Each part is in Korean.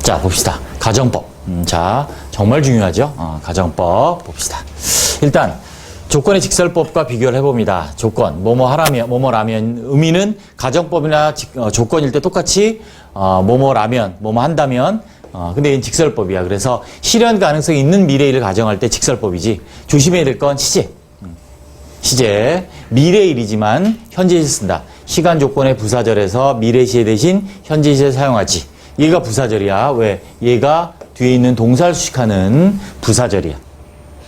자, 봅시다. 가정법. 자, 정말 중요하죠. 가정법 봅시다. 일단 조건의 직설법과 비교를 해봅니다. 조건, 뭐뭐 하라면, 뭐뭐라면 의미는 가정법이나 조건일 때 똑같이 뭐뭐라면, 뭐뭐 한다면 근데 이건 직설법이야. 그래서 실현 가능성이 있는 미래일을 가정할 때 직설법이지. 조심해야 될 건 시제. 시제, 미래일이지만 현재시를 쓴다. 시간 조건의 부사절에서 미래시제 대신 현재시제를 사용하지. 얘가 부사절이야. 왜? 얘가 뒤에 있는 동사를 수식하는 부사절이야.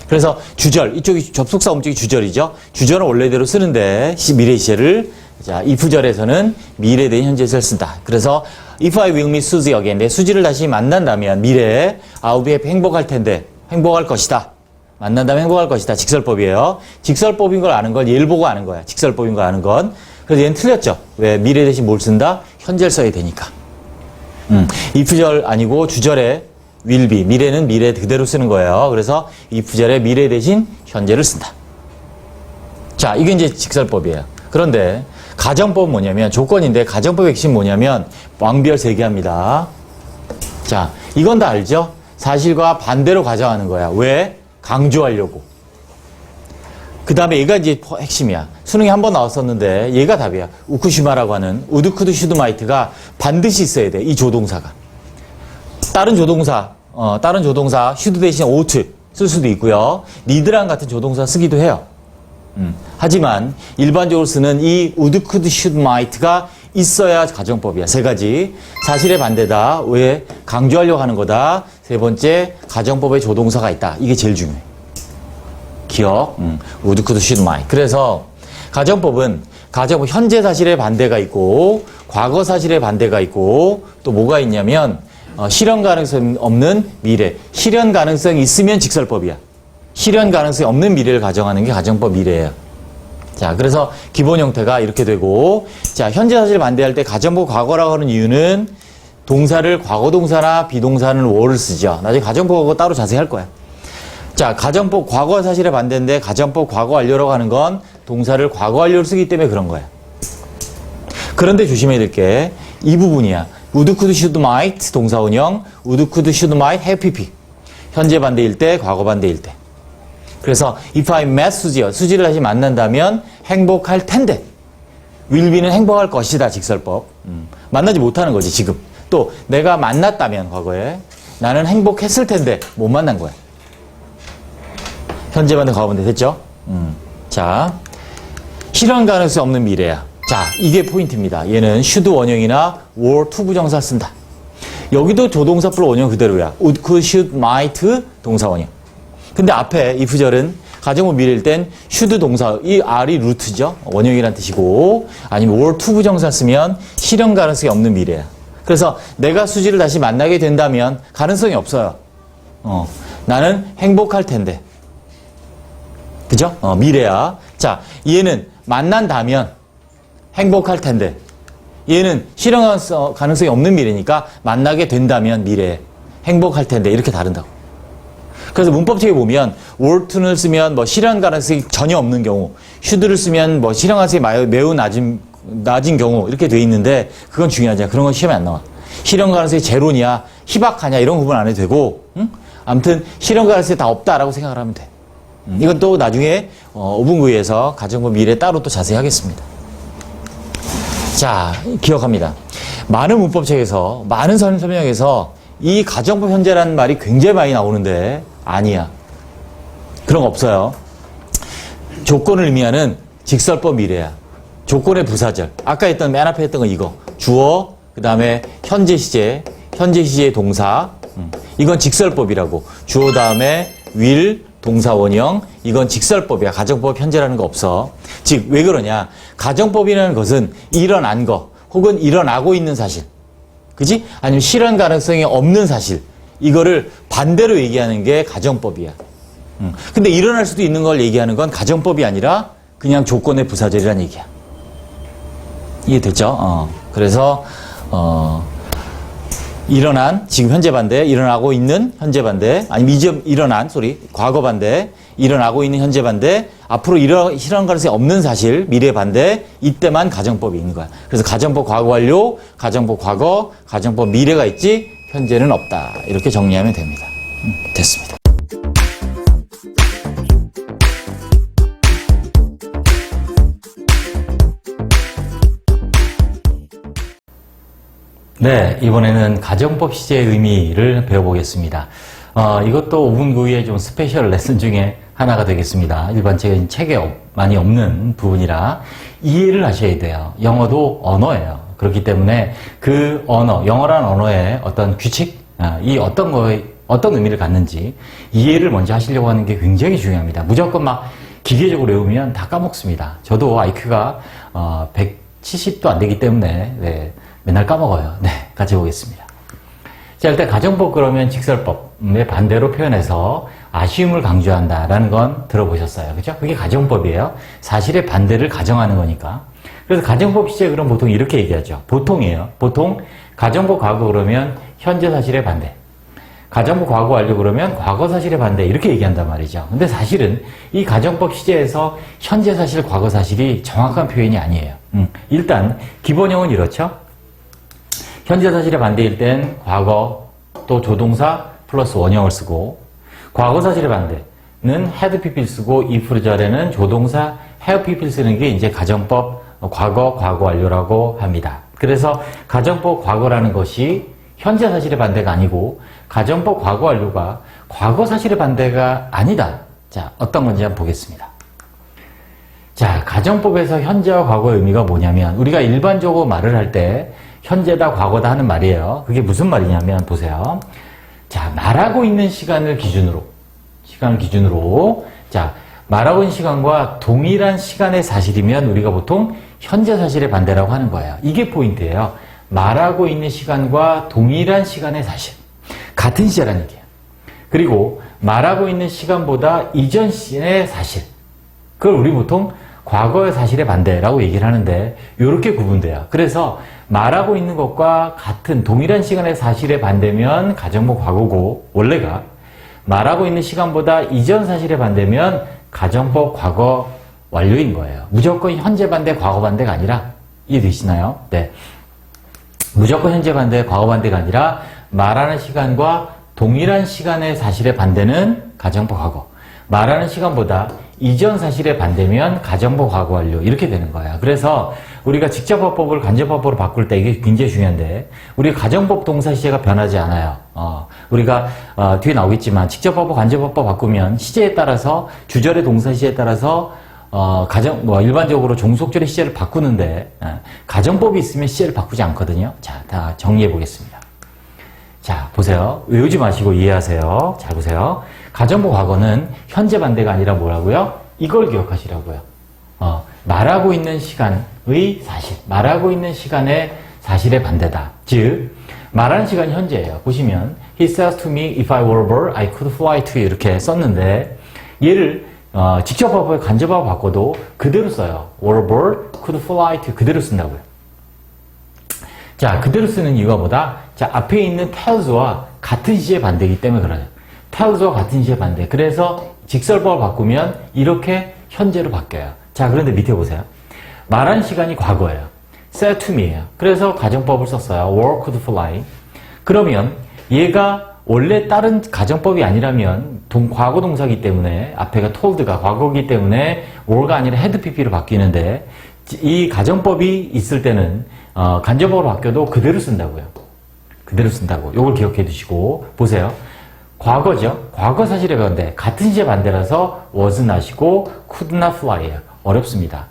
그래서 주절, 이쪽이 접속사 목적이 주절이죠. 주절은 원래대로 쓰는데 미래시제를 자, if절에서는 미래 대신 현재시를 쓴다. 그래서 if I will meet Susie again, 내 수지를 다시 만난다면 미래에 I'll be happy, 행복할 텐데 행복할 것이다. 만난다면 행복할 것이다. 직설법이에요. 직설법인 걸 아는 건 얘를 보고 아는 거야. 직설법인 걸 아는 건. 그래서 얘는 틀렸죠. 왜? 미래 대신 뭘 쓴다? 현재를 써야 되니까. if절 아니고 주절에 will be, 미래는 미래 그대로 쓰는 거예요. 그래서 if절에 미래 대신 현재를 쓴다. 자, 이게 이제 직설법이에요. 그런데 가정법은 뭐냐면 조건인데 가정법의 핵심 뭐냐면 왕별 3개 합니다. 자, 이건 다 알죠? 사실과 반대로 가정하는 거야. 왜? 강조하려고. 그 다음에 얘가 이제 핵심이야. 수능에 한 번 나왔었는데 얘가 답이야. 우쿠시마라고 하는 우드쿠드 슈드마이트가 반드시 있어야 돼. 이 조동사가. 다른 조동사 슈드 대신 ought 쓸 수도 있고요. 니드랑 같은 조동사 쓰기도 해요. 하지만 일반적으로 쓰는 이 우드쿠드 슈드마이트가 있어야 가정법이야. 3가지. 사실의 반대다. 왜? 강조하려고 하는 거다. 3번째, 가정법에 조동사가 있다. 이게 제일 중요해. 기억. 우드쿠드 슈드마이트. 그래서 가정법은 현재 사실의 반대가 있고 과거 사실의 반대가 있고 또 뭐가 있냐면 실현 가능성 없는 미래. 실현 가능성이 있으면 직설법이야. 실현 가능성이 없는 미래를 가정하는 게 가정법 미래예요. 자, 그래서 기본 형태가 이렇게 되고, 자, 현재 사실 반대할 때 가정법 과거라고 하는 이유는 동사를 과거 동사나 비동사는 were를 쓰죠. 나중에 가정법하고 따로 자세히 할 거야. 자, 가정법 과거 사실의 반대인데 가정법 과거 완료라고 하는 건 동사를 과거 완료로 쓰기 때문에 그런 거야. 그런데 조심해야 될 게 이 부분이야. would, could, should, might 동사 원형, would, could, should, might, have, pp. 현재 반대일 때, 과거 반대일 때. 그래서 if I met Susie, 수지를 다시 만난다면 행복할 텐데 will be는 행복할 것이다. 직설법. 만나지 못하는 거지 지금. 또 내가 만났다면 과거에 나는 행복했을 텐데 못 만난 거야. 현재 반대 과거 반대 됐죠? 자, 실현 가능성이 없는 미래야. 자, 이게 포인트입니다. 얘는 should 원형이나 were to 부정사를 쓴다. 여기도 조동사 플러 원형 그대로야. would, could, should, might 동사 원형. 근데 앞에 if절은 가정법 미래일 땐 should 동사, 이 r이 루트죠. 원형이란 뜻이고 아니면 were to 부정사 쓰면 실현 가능성이 없는 미래야. 그래서 내가 수지를 다시 만나게 된다면 가능성이 없어요. 나는 행복할 텐데. 그죠? 미래야. 자, 얘는 만난다면 행복할 텐데. 얘는 실현 가능성이 없는 미래니까 만나게 된다면 미래에 행복할 텐데 이렇게 다른다고. 그래서 문법책에 보면 were to를 쓰면 뭐 실현 가능성이 전혀 없는 경우, should를 쓰면 뭐 실현 가능성이 매우 낮은 경우 이렇게 돼 있는데 그건 중요하지 않아. 그런 건 시험에 안 나와. 실현 가능성이 제로냐, 희박하냐 이런 구분 안 해도 되고, 아무튼 실현 가능성이 다 없다라고 생각을 하면 돼. 이건 또 나중에 5분구에서 가정법 미래 따로 또 자세히 하겠습니다. 자, 기억합니다. 많은 문법책에서 많은 설명에서 이 가정법 현재라는 말이 굉장히 많이 나오는데 아니야. 그런 거 없어요. 조건을 의미하는 직설법 미래야. 조건의 부사절. 아까 했던 맨 앞에 했던 거 이거. 주어, 그 다음에 현재 시제의 동사. 이건 직설법이라고. 주어 다음에 will, 동사 원형. 이건 직설법이야. 가정법 현재라는 거 없어. 즉, 왜 그러냐. 가정법이라는 것은 일어난 거 혹은 일어나고 있는 사실. 그지? 아니면 실현 가능성이 없는 사실. 이거를 반대로 얘기하는 게 가정법이야. 근데 일어날 수도 있는 걸 얘기하는 건 가정법이 아니라 그냥 조건의 부사절이란 얘기야. 이해됐죠? 그래서 일어난, 지금 현재 반대, 일어나고 있는 현재 반대, 아니면 이제 과거 반대, 일어나고 있는 현재 반대, 앞으로 실현 가능성이 없는 사실, 미래 반대, 이때만 가정법이 있는 거야. 그래서 가정법 과거 완료, 가정법 과거, 가정법 미래가 있지, 현재는 없다. 이렇게 정리하면 됩니다. 됐습니다. 네, 이번에는 가정법 시제의 의미를 배워보겠습니다. 이것도 5분 구위의 좀 스페셜 레슨 중에 하나가 되겠습니다. 일반적인 책에 많이 없는 부분이라 이해를 하셔야 돼요. 영어도 언어예요. 그렇기 때문에 그 언어, 영어라는 언어의 어떤 규칙, 이 어떤 의미를 갖는지 이해를 먼저 하시려고 하는 게 굉장히 중요합니다. 무조건 막 기계적으로 외우면 다 까먹습니다. 저도 IQ가 170도 안 되기 때문에 네, 맨날 까먹어요. 네, 같이 보겠습니다. 자, 일단 가정법 그러면 직설법의 반대로 표현해서 아쉬움을 강조한다라는 건 들어보셨어요. 그죠? 그게 가정법이에요. 사실의 반대를 가정하는 거니까. 그래서 가정법 시제 그럼 보통 이렇게 얘기하죠. 보통이에요. 보통 가정법 과거 그러면 현재 사실의 반대. 가정법 과거 완료 그러면 과거 사실의 반대 이렇게 얘기한단 말이죠. 근데 사실은 이 가정법 시제에서 현재 사실, 과거 사실이 정확한 표현이 아니에요. 일단 기본형은 이렇죠. 현재 사실의 반대일 땐 과거 또 조동사 플러스 원형을 쓰고, 과거 사실의 반대는 had pp를 쓰고 if 절에는 조동사 have pp를 쓰는 게 이제 가정법 과거 완료라고 합니다. 그래서 가정법 과거라는 것이 현재 사실의 반대가 아니고 가정법 과거 완료가 과거 사실의 반대가 아니다. 자, 어떤 건지 한번 보겠습니다. 자, 가정법에서 현재와 과거의 의미가 뭐냐면 우리가 일반적으로 말을 할 때 현재다 과거다 하는 말이에요. 그게 무슨 말이냐면 보세요. 자, 말하고 있는 시간을 기준으로 자, 말하고 있는 시간과 동일한 시간의 사실이면 우리가 보통 현재 사실의 반대라고 하는 거예요. 이게 포인트예요. 말하고 있는 시간과 동일한 시간의 사실. 같은 시제라는 얘기예요. 그리고 말하고 있는 시간보다 이전 시의 사실. 그걸 우리 보통 과거의 사실의 반대라고 얘기를 하는데 이렇게 구분돼요. 그래서 말하고 있는 것과 같은 동일한 시간의 사실의 반대면 가정법 과거고, 원래가 말하고 있는 시간보다 이전 사실의 반대면 가정법 과거 완료인 거예요. 무조건 현재 반대, 과거 반대가 아니라, 이해되시나요? 네. 무조건 현재 반대, 과거 반대가 아니라 말하는 시간과 동일한 시간의 사실의 반대는 가정법 과거. 말하는 시간보다 이전 사실의 반대면 가정법 과거 완료. 이렇게 되는 거야. 그래서 우리가 직접화법을 간접화법으로 바꿀 때 이게 굉장히 중요한데, 우리 가정법 동사 시제가 변하지 않아요. 우리가 뒤에 나오겠지만 직접화법, 간접화법 바꾸면 시제에 따라서 주절의 동사 시제에 따라서 일반적으로 종속절의 시제를 바꾸는데 가정법이 있으면 시제를 바꾸지 않거든요. 자, 다 정리해 보겠습니다. 자, 보세요. 외우지 마시고 이해하세요. 자, 보세요. 가정법 과거는 현재 반대가 아니라 뭐라고요? 이걸 기억하시라고요. 말하고 있는 시간의 사실, 말하고 있는 시간의 사실의 반대다. 즉, 말하는 시간이 현재예요. 보시면 He says to me, if I were a bird, I could fly to you 이렇게 썼는데, 얘를 직접화법에 간접화법 바꿔도 그대로 써요. were a bird, could fly to you 그대로 쓴다고요. 자, 그대로 쓰는 이유가 뭐다? 자, 앞에 있는 tells와 같은 시제 반대이기 때문에 그래요. tells와 같은 시제 반대. 그래서 직설법을 바꾸면 이렇게 현재로 바뀌어요. 자, 그런데 밑에 보세요. 말한 시간이 과거예요. said to me예요. 그래서 가정법을 썼어요. were, could fly. 그러면 얘가 원래 다른 가정법이 아니라면 과거 동사이기 때문에 앞에가 told가 과거이기 때문에 were가 아니라 had pp로 바뀌는데, 이 가정법이 있을 때는 간접법으로 바뀌어도 그대로 쓴다고요. 그대로 쓴다고. 요걸 기억해 두시고 보세요. 과거죠. 과거 사실의 반대. 같은 시제 반대라서 was not이고 could not fly예요. 어렵습니다.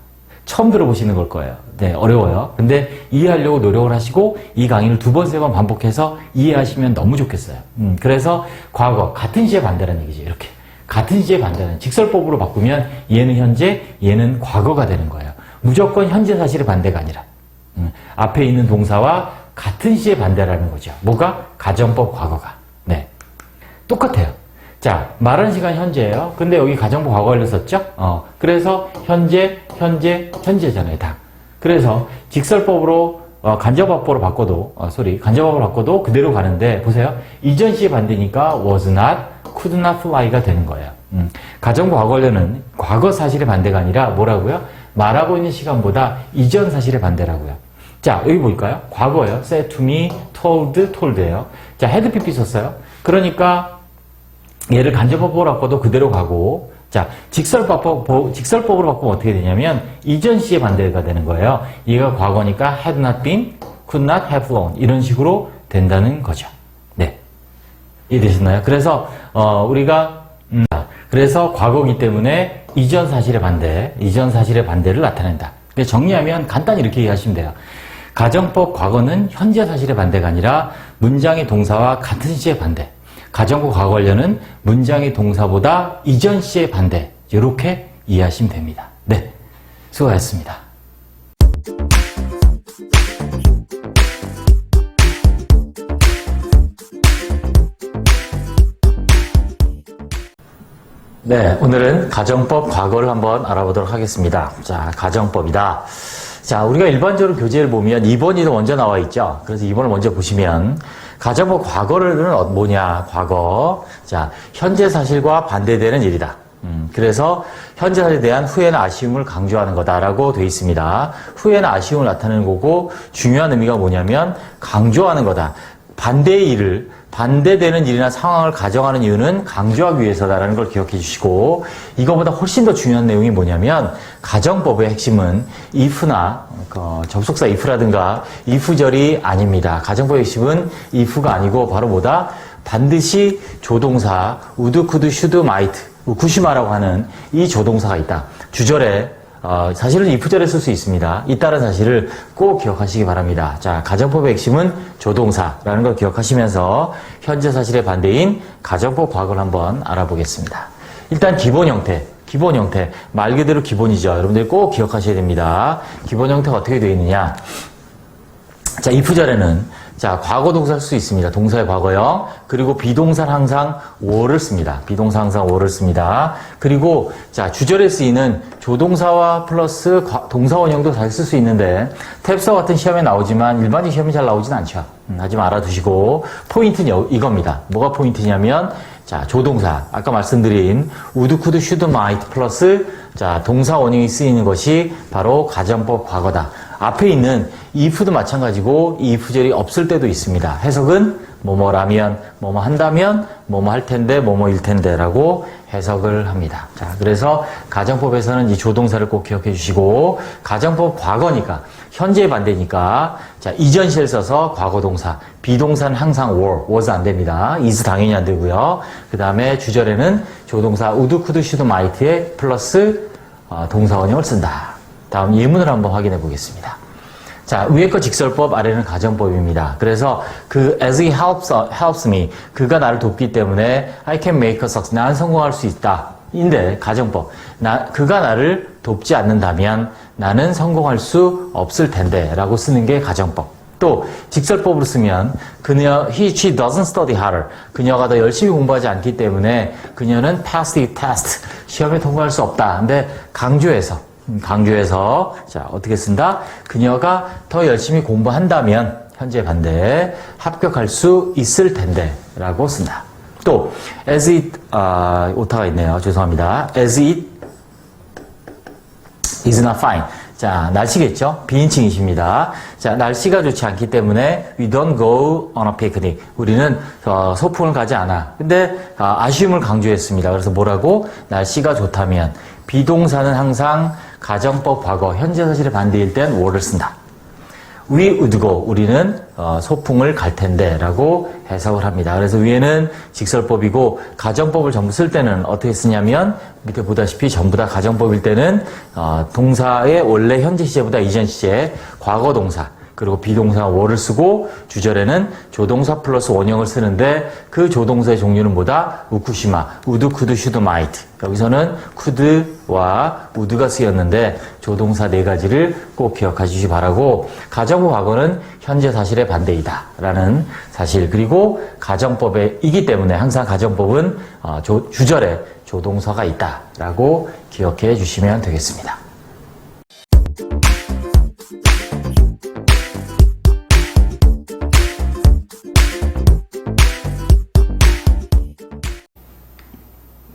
처음 들어보시는 걸 거예요. 네, 어려워요. 근데 이해하려고 노력을 하시고 이 강의를 2번, 3번 반복해서 이해하시면 너무 좋겠어요. 그래서 과거, 같은 시제 반대라는 얘기죠. 이렇게. 같은 시제 반대는 직설법으로 바꾸면 얘는 현재, 얘는 과거가 되는 거예요. 무조건 현재 사실의 반대가 아니라 앞에 있는 동사와 같은 시제 반대라는 거죠. 뭐가? 가정법 과거가. 네. 똑같아요. 자, 말하는 시간 현재예요. 근데 여기 가정법 과거 완료 썼죠? 그래서 현재잖아요, 다. 그래서 직설법으로 간접화법으로 바꿔도 간접화법으로 바꿔도 그대로 가는데 보세요. 이전 시제 반대니까 was not, could not fly가 되는 거예요. 가정법 과거 완료는 과거 사실의 반대가 아니라 뭐라고요? 말하고 있는 시간보다 이전 사실의 반대라고요. 자, 여기 볼까요? 과거예요. said to me, told예요. 자, had PP 썼어요. 그러니까 얘를 간접법으로 바꿔도 그대로 가고, 자, 직설법으로 바꾸면 어떻게 되냐면 이전 시의 반대가 되는 거예요. 얘가 과거니까 had not been, could not have flown 이런 식으로 된다는 거죠. 네, 이해되셨나요? 그래서 그래서 과거이기 때문에 이전 사실의 반대를 나타낸다. 정리하면 간단히 이렇게 이해하시면 돼요. 가정법 과거는 현재 사실의 반대가 아니라 문장의 동사와 같은 시의 반대. 가정법 과거 관련은 문장의 동사보다 이전 시의 반대. 이렇게 이해하시면 됩니다. 네, 수고하셨습니다. 네, 오늘은 가정법 과거를 한번 알아보도록 하겠습니다. 자, 가정법이다. 자, 우리가 일반적으로 교재를 보면 2번이 먼저 나와 있죠. 그래서 2번을 먼저 보시면 가정법 과거는 뭐냐? 과거. 자, 현재 사실과 반대되는 일이다. 그래서 현재 사실에 대한 후회나 아쉬움을 강조하는 거다라고 되어 있습니다. 후회나 아쉬움을 나타내는 거고 중요한 의미가 뭐냐면 강조하는 거다. 반대되는 일이나 상황을 가정하는 이유는 강조하기 위해서다라는 걸 기억해 주시고, 이거보다 훨씬 더 중요한 내용이 뭐냐면 가정법의 핵심은 if나 접속사 if라든가 if절이 아닙니다. 가정법의 핵심은 if가 아니고 바로 뭐다? 반드시 조동사 would, could, should, might, 우쿠시마라고 하는 이 조동사가 있다. 주절에 사실은 if절에 쓸 수 있습니다. 이따른 사실을 꼭 기억하시기 바랍니다. 자, 가정법의 핵심은 조동사라는 걸 기억하시면서 현재 사실의 반대인 가정법 과거를 한번 알아보겠습니다. 일단 기본 형태. 말 그대로 기본이죠. 여러분들 꼭 기억하셔야 됩니다. 기본 형태가 어떻게 되어 있느냐. 자, if절에는 자, 과거 동사를 쓸 수 있습니다. 동사의 과거형. 그리고 비동사는 항상 were를 씁니다. 그리고 자, 주절에 쓰이는 조동사와 플러스 동사 원형도 잘 쓸 수 있는데 탭서 같은 시험에 나오지만 일반적 시험에 잘 나오진 않죠. 하지만 알아두시고 포인트는 이겁니다. 뭐가 포인트냐면 자, 조동사. 아까 말씀드린 would, could, should, might 플러스 자, 동사 원형이 쓰이는 것이 바로 가정법 과거다. 앞에 있는 if도 마찬가지고 이 if절이 없을 때도 있습니다. 해석은 뭐뭐라면, 뭐뭐 한다면, 뭐뭐 할 텐데, 뭐뭐일 텐데 라고 해석을 합니다. 자, 그래서 가정법에서는 이 조동사를 꼭 기억해 주시고 가정법 과거니까 현재의 반대니까 자, 이전 시를 써서 과거 동사, 비동사는 항상 were, was 안 됩니다. is 당연히 안 되고요. 그 다음에 주절에는 조동사 would, could, should, might에 플러스 동사 원형을 쓴다. 다음 예문을 한번 확인해 보겠습니다. 자, 위에 거 직설법, 아래는 가정법입니다. 그래서 as he helps me, 그가 나를 돕기 때문에 I can make a success, 나는 성공할 수 있다. 인데 가정법, 그가 나를 돕지 않는다면 나는 성공할 수 없을 텐데 라고 쓰는 게 가정법. 또 직설법으로 쓰면 she doesn't study harder. 그녀가 더 열심히 공부하지 않기 때문에 그녀는 pass the test, 시험에 통과할 수 없다. 근데 강조해서 자, 어떻게 쓴다? 그녀가 더 열심히 공부한다면 현재 반대 합격할 수 있을 텐데 라고 쓴다. 또 as it 오타가 있네요. 죄송합니다. as it is not fine. 자, 날씨겠죠? 비인칭이십니다. 자, 날씨가 좋지 않기 때문에 we don't go on a picnic. 우리는 소풍을 가지 않아. 근데 아쉬움을 강조했습니다. 그래서 뭐라고? 날씨가 좋다면 비동사는 항상 가정법 과거, 현재 사실의 반대일 땐 were를 쓴다. We would go, 우리는 소풍을 갈 텐데 라고 해석을 합니다. 그래서 위에는 직설법이고 가정법을 전부 쓸 때는 어떻게 쓰냐면 밑에 보다시피 전부 다 가정법일 때는 동사의 원래 현재 시제보다 이전 시제, 과거 동사, 그리고 비동사 were를 쓰고 주절에는 조동사 플러스 원형을 쓰는데 그 조동사의 종류는 뭐다? 우쿠시마, would, could, should, might. 여기서는 could와 would가 쓰였는데 조동사 네 가지를 꼭 기억하시기 바라고 가정법 과거는 현재 사실의 반대이다 라는 사실, 그리고 가정법이기 때문에 항상 가정법은 주절에 조동사가 있다 라고 기억해 주시면 되겠습니다.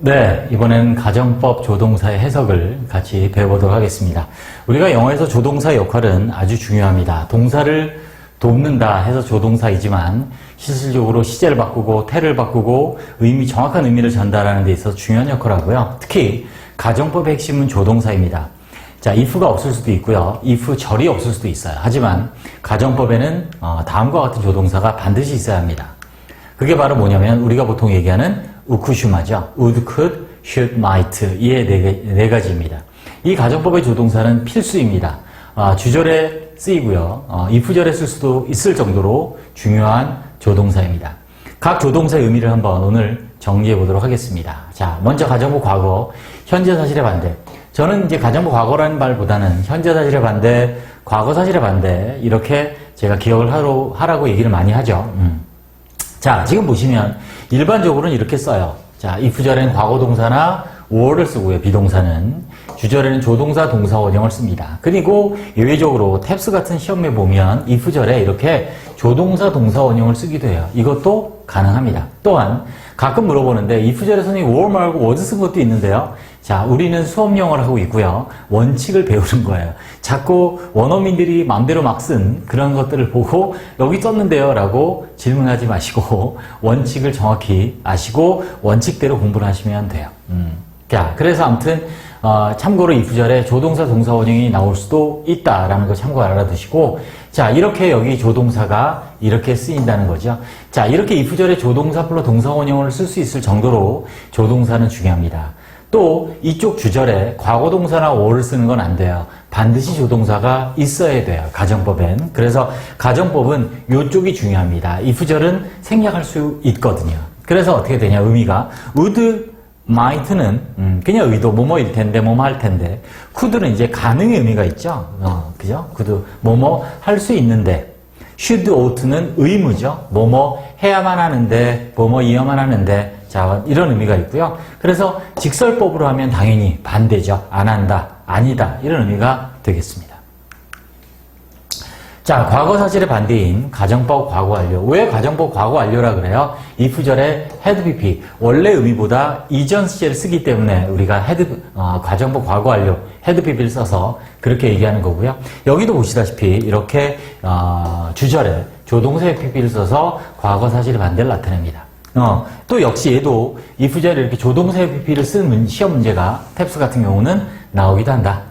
네, 이번엔 가정법 조동사의 해석을 같이 배워보도록 하겠습니다. 우리가 영어에서 조동사의 역할은 아주 중요합니다. 동사를 돕는다 해서 조동사이지만 실질적으로 시제를 바꾸고 태를 바꾸고 정확한 의미를 전달하는 데 있어서 중요한 역할을 하고요. 특히 가정법의 핵심은 조동사입니다. 자, if가 없을 수도 있고요. if 절이 없을 수도 있어요. 하지만 가정법에는 다음과 같은 조동사가 반드시 있어야 합니다. 그게 바로 뭐냐면 우리가 보통 얘기하는 우쿠슈마죠. would, could, should, might 이의 네 가지입니다. 이 가정법의 조동사는 필수입니다. 주절에 쓰이고요. if절에 쓸 수도 있을 정도로 중요한 조동사입니다. 각 조동사의 의미를 한번 오늘 정리해 보도록 하겠습니다. 자, 먼저 가정법 과거, 현재 사실의 반대. 저는 이제 가정법 과거라는 말보다는 현재 사실의 반대, 과거 사실의 반대 이렇게 제가 기억을 하라고 얘기를 많이 하죠. 자, 지금 보시면 일반적으로는 이렇게 써요. 자, if절에는 과거 동사나 were를 쓰고요. 비동사는. 주절에는 조동사 동사 원형을 씁니다. 그리고 예외적으로 탭스 같은 시험에 보면 if절에 이렇게 조동사 동사 원형을 쓰기도 해요. 이것도 가능합니다. 또한 가끔 물어보는데 if절에 선생님 were 말고 was 쓴 것도 있는데요. 자, 우리는 수업 영어를 하고 있고요. 원칙을 배우는 거예요. 자꾸 원어민들이 마음대로 막 쓴 그런 것들을 보고 여기 썼는데요 라고 질문하지 마시고 원칙을 정확히 아시고 원칙대로 공부를 하시면 돼요. 자, 그래서 아무튼 참고로 if절에 조동사 동사 원형이 나올 수도 있다라는 거 참고 알아두시고, 자, 이렇게 여기 조동사가 이렇게 쓰인다는 거죠. 자, 이렇게 if절에 조동사 플러 동사 원형을 쓸 수 있을 정도로 조동사는 중요합니다. 또 이쪽 주절에 과거 동사나 were를 쓰는 건 안 돼요. 반드시 조동사가 있어야 돼요. 가정법엔. 그래서 가정법은 이쪽이 중요합니다. if절은 생략할 수 있거든요. 그래서 어떻게 되냐, 의미가 would, might는 그냥 의도, 뭐뭐일 텐데, 뭐뭐 할 텐데, could는 이제 가능의 의미가 있죠. 그죠? could, 뭐뭐 할 수 있는데, should, ought는 의무죠. 뭐뭐 해야만 하는데, 뭐뭐 이어만 하는데, 자, 이런 의미가 있고요. 그래서 직설법으로 하면 당연히 반대죠. 안 한다, 아니다, 이런 의미가 되겠습니다. 자, 과거 사실의 반대인 가정법 과거 완료. 왜 가정법 과거 완료라 그래요? if절에 had pp, 원래 의미보다 이전 시제를 쓰기 때문에 우리가 가정법 과거 완료, had pp를 써서 그렇게 얘기하는 거고요. 여기도 보시다시피 이렇게 주절에 조동사의 pp를 써서 과거 사실의 반대를 나타냅니다. 또 역시 얘도 if절에 이렇게 조동사의 pp를 쓴 시험 문제가 탭스 같은 경우는 나오기도 한다.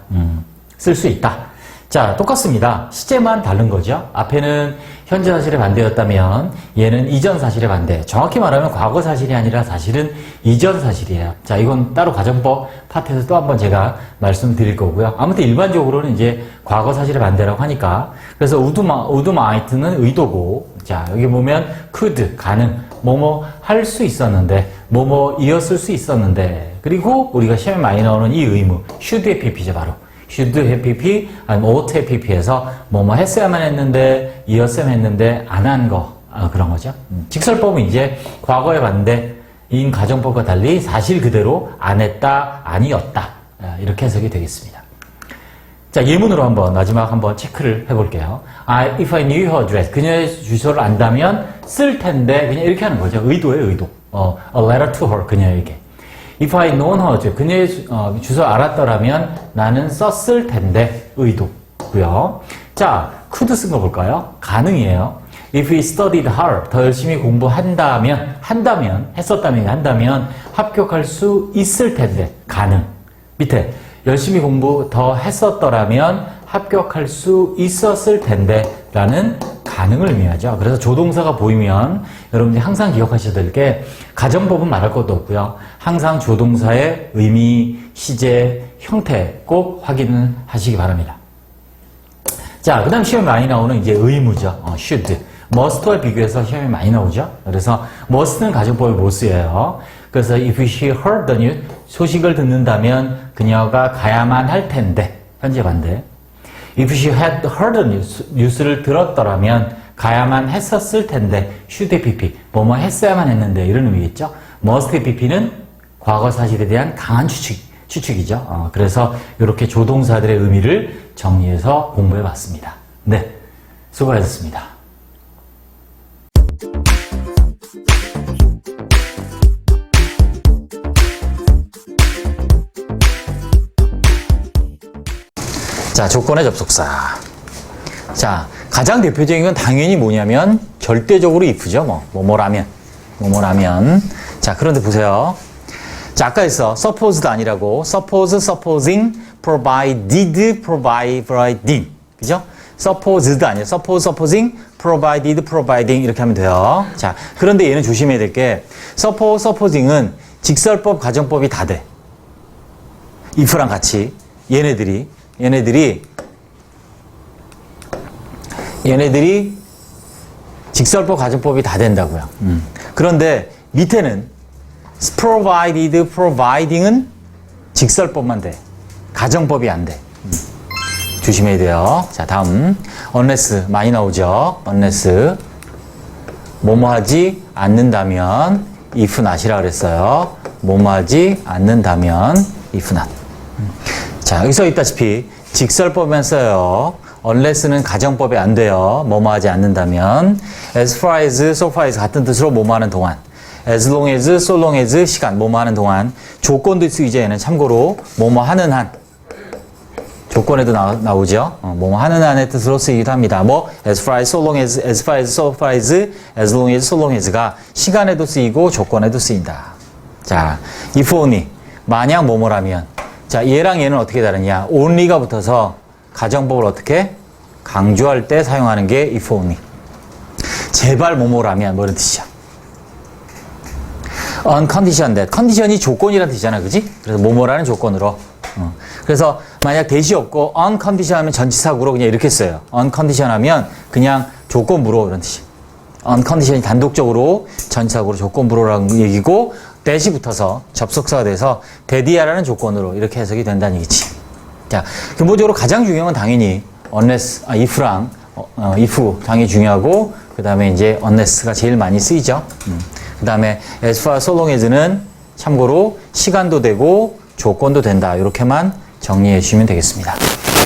쓸 수 있다. 자, 똑같습니다. 시제만 다른 거죠. 앞에는 현재 사실의 반대였다면 얘는 이전 사실의 반대. 정확히 말하면 과거 사실이 아니라 사실은 이전 사실이에요. 자, 이건 따로 가정법 파트에서 또 한번 제가 말씀드릴 거고요. 아무튼 일반적으로는 이제 과거 사실의 반대라고 하니까, 그래서 would might는 의도고, 자, 여기 보면 could, 가능, 뭐뭐 할 수 있었는데, 뭐뭐 이었을 수 있었는데, 그리고 우리가 시험에 많이 나오는 이 의무, should의 pp죠, 바로. should have pp, 아니면 ought have pp에서 뭐뭐 했어야만 했는데, 이었으면 했는데, 안 한 거, 그런 거죠. 직설법은 이제 과거의 반대인 가정법과 달리 사실 그대로 안 했다, 아니었다, 이렇게 해석이 되겠습니다. 자, 예문으로 한번 마지막 한번 체크를 해볼게요. If I knew her address, 그녀의 주소를 안다면 쓸 텐데, 그냥 이렇게 하는 거죠. 의도예요, 의도. A letter to her, 그녀에게. If I known her, 그녀의 주소 알았더라면 나는 썼을 텐데, 의도고요. 자, could 쓴 거 볼까요? 가능이에요. If we studied hard, 더 열심히 공부한다면, 한다면 합격할 수 있을 텐데, 가능. 밑에 열심히 공부 더 했었더라면 합격할 수 있었을 텐데 라는 가능을 의미하죠. 그래서 조동사가 보이면 여러분들이 항상 기억하셔야 될 게, 가정법은 말할 것도 없고요. 항상 조동사의 의미, 시제, 형태 꼭 확인을 하시기 바랍니다. 자, 그 다음 시험에 많이 나오는 이제 의무죠. should. must와 비교해서 시험에 많이 나오죠. 그래서 must는 가정법의 모스예요. 그래서 if she heard the news, 소식을 듣는다면 그녀가 가야만 할 텐데, 현재 반대. If she had heard the news, 뉴스를 들었더라면 가야만 했었을 텐데, should have pp, 뭐뭐 했어야만 했는데, 이런 의미겠죠. must have pp는 과거 사실에 대한 강한 추측이죠. 그래서 이렇게 조동사들의 의미를 정리해서 공부해 봤습니다. 네, 수고하셨습니다. 자, 조건의 접속사. 자, 가장 대표적인 건 당연히 뭐냐면 절대적으로 if죠. 뭐뭐라면. 자, 그런데 보세요. 자, 아까 했어. supposed 아니라고. suppose, supposing, provided, providing. 그죠? supposed 아니에요. suppose, supposing, provided, providing 이렇게 하면 돼요. 자, 그런데 얘는 조심해야 될 게 suppose, supposing은 직설법, 가정법이 다 돼. if랑 같이. 얘네들이 직설법, 가정법이 다 된다고요. 그런데 밑에는 provided, providing은 직설법만 돼. 가정법이 안 돼. 조심해야 돼요. 자, 다음 unless 많이 나오죠. unless 뭐뭐 하지 않는다면 if not이라 그랬어요. 뭐뭐 하지 않는다면 if not. 자, 여기 써 있다시피 직설법만 써요. unless는 가정법이 안 돼요. 뭐뭐 하지 않는다면 as far as, so far as 같은 뜻으로 뭐뭐 하는 동안 as long as, so long as 시간 뭐뭐 하는 동안 조건도 쓰이죠. 얘는 참고로 뭐뭐 하는 한 조건에도 나오죠. 뭐뭐 하는 한의 뜻으로 쓰이기도 합니다. as far as, so long as, as far as, so far as, as long as, so long as가 시간에도 쓰이고 조건에도 쓰인다. 자, if only 만약 뭐뭐라면 자, 얘랑 얘는 어떻게 다르냐? only가 붙어서 가정법을 어떻게 강조할 때 사용하는 게 if only. 제발 뭐뭐라면 뭐 이런 뜻이죠. on condition that. 컨디션이 조건이란 뜻이잖아. 그지? 그래서 뭐뭐라는 조건으로. 그래서 만약 대시 없고 on condition 하면 전치사구로 그냥 이렇게 써요. on condition 하면 그냥 조건부로 이런 뜻이. on condition이 단독적으로 전치사구로 조건부로라는 얘기고 대시 붙어서 접속사가 돼서 대디야라는 조건으로 이렇게 해석이 된다는 얘기지. 자, 근본적으로 가장 중요한 건 당연히 unless, if랑 if 당연히 중요하고 그 다음에 이제 unless가 제일 많이 쓰이죠. 그 다음에 as far as, so long as는 참고로 시간도 되고 조건도 된다. 이렇게만 정리해 주시면 되겠습니다.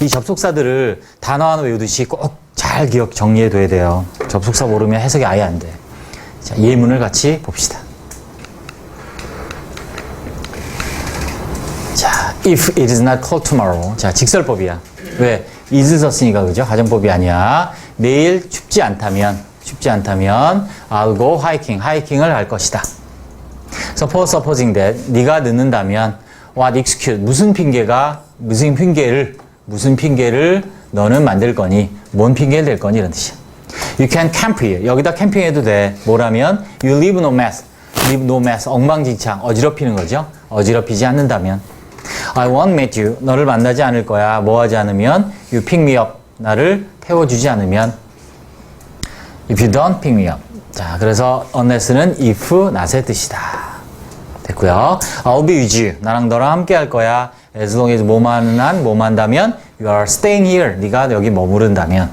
이 접속사들을 단어 하나 외우듯이 꼭 잘 정리해 둬야 돼요. 접속사 모르면 해석이 아예 안 돼. 자, 예문을 같이 봅시다. 자, if it is not cold tomorrow. 자, 직설법이야. 왜? is 썼으니까 그죠? 가정법이 아니야. 내일 춥지 않다면 I'll go hiking. 하이킹을 할 것이다. supposing that 네가 늦는다면 what excuse 무슨 핑계를 너는 만들 거니? 뭔 핑계를 댈 거니? 이런 뜻이야. You can camp here. 여기다 캠핑해도 돼. 뭐라면 you leave no mess. 엉망진창. 어지럽히는 거죠. 어지럽히지 않는다면 I won't meet you. 너를 만나지 않을 거야. 뭐 하지 않으면 you pick me up. 나를 태워주지 않으면 if you don't pick me up. 자, 그래서 unless는 if not의 뜻이다. 됐고요. I'll be with you. 나랑 너랑 함께 할 거야. as long as 뭐만 한다면 you are staying here. 네가 여기 머무른다면.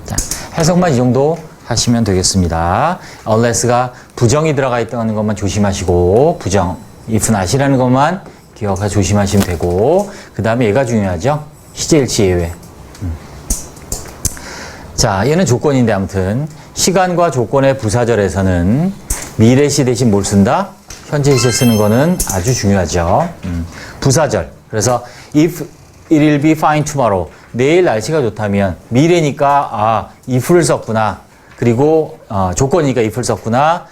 자, 해석만 이 정도 하시면 되겠습니다. unless가 부정이 들어가 있다는 것만 조심하시고 부정, if not이라는 것만 기억하 조심하시면 되고 그 다음에 얘가 중요하죠. 시제일치 예외. 자, 얘는 조건인데 아무튼 시간과 조건의 부사절에서는 미래시 대신 뭘 쓴다? 현재시에 쓰는 거는 아주 중요하죠. 부사절. 그래서 if it will be fine tomorrow. 내일 날씨가 좋다면 미래니까 if를 썼구나. 그리고 조건이니까 if를 썼구나.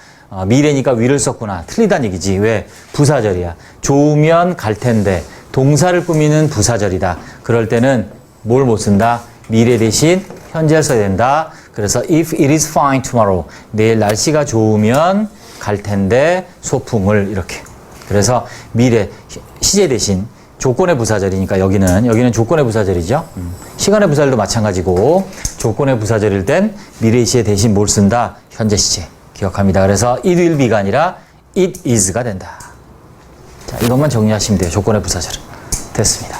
미래니까 will을 썼구나. 틀리다는 얘기지. 왜? 부사절이야. 좋으면 갈 텐데 동사를 꾸미는 부사절이다. 그럴 때는 뭘 못 쓴다? 미래 대신 현재를 써야 된다. 그래서 if it is fine tomorrow. 내일 날씨가 좋으면 갈 텐데 소풍을 이렇게. 그래서 미래 시제 대신 조건의 부사절이니까 여기는 조건의 부사절이죠. 시간의 부사절도 마찬가지고 조건의 부사절일 땐 미래 시제 대신 뭘 쓴다? 현재 시제. 기억합니다. 그래서 it will be가 아니라 it is가 된다. 자, 이것만 정리하시면 돼요. 조건의 부사절은. 됐습니다.